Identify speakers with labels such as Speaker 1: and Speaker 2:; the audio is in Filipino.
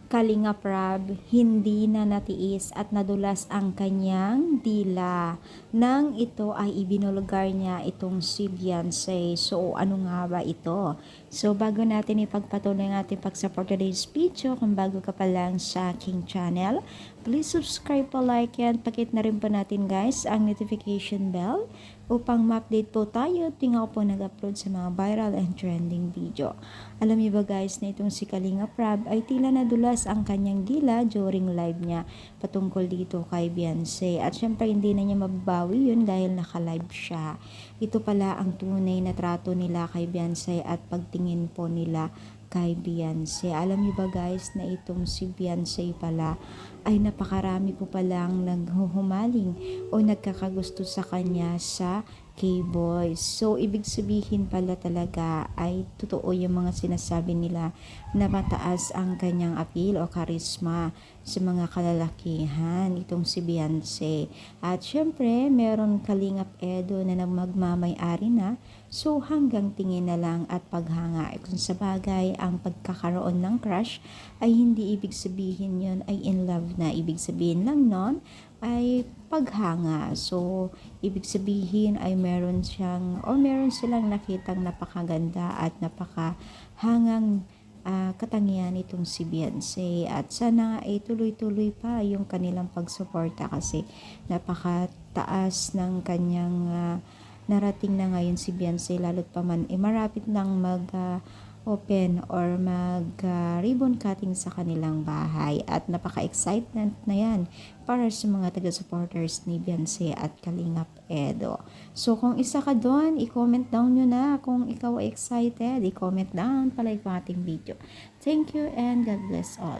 Speaker 1: Kalinga Prab, hindi na natiis at nadulas ang kanyang dila. Nang ito ay ibinulgar niya itong si Beyonce. So, ano nga ba ito? So, bago natin ipagpatuloy ang ating pag-support today's video, kung bago ka pa lang sa aking channel, please subscribe po, like yan. Pakit na rin po natin guys ang notification bell upang ma-update po tayo tuwing ako po nag-upload sa mga viral and trending video. Alam niyo ba guys na itong si Kalinga Prab ay tila nadulas ang kanyang dila during live niya patungkol dito kay Beyonce. At syempre hindi na niya mababawi yun dahil naka-live siya. Ito pala ang tunay na trato nila kay Beyonce at pagtingin po nila kay Beyonce. Alam niyo ba guys na itong si Beyonce pala ay napakarami po palang naghuhumaling o nagkakagusto sa kanya sa K-Boys. So, ibig sabihin pala talaga ay totoo yung mga sinasabi nila na mataas ang kanyang appeal o charisma sa mga kalalakihan, itong si Beyonce. At syempre, meron Kalingap Edo na magmamay-ari na. So, hanggang tingin na lang at paghanga. Kung sa bagay, ang pagkakaroon ng crush ay hindi ibig sabihin yun ay in love na. Ibig sabihin lang nun ay paghanga. So, ibig sabihin ay meron silang nakitang napakaganda at napakahangang katangian itong si Beyonce. At sana ay tuloy-tuloy pa yung kanilang pagsuporta kasi napakataas ng kanyang narating na ngayon si Beyonce, lalo't pa man marapit nang open or ribbon cutting sa kanilang bahay at napaka-excitement na yan para sa mga taga-supporters ni Beyonce at Kalingap Edo. So kung isa ka doon, i-comment down nyo na kung ikaw ay excited, i-comment down, palike ang ating video. Thank you and God bless all.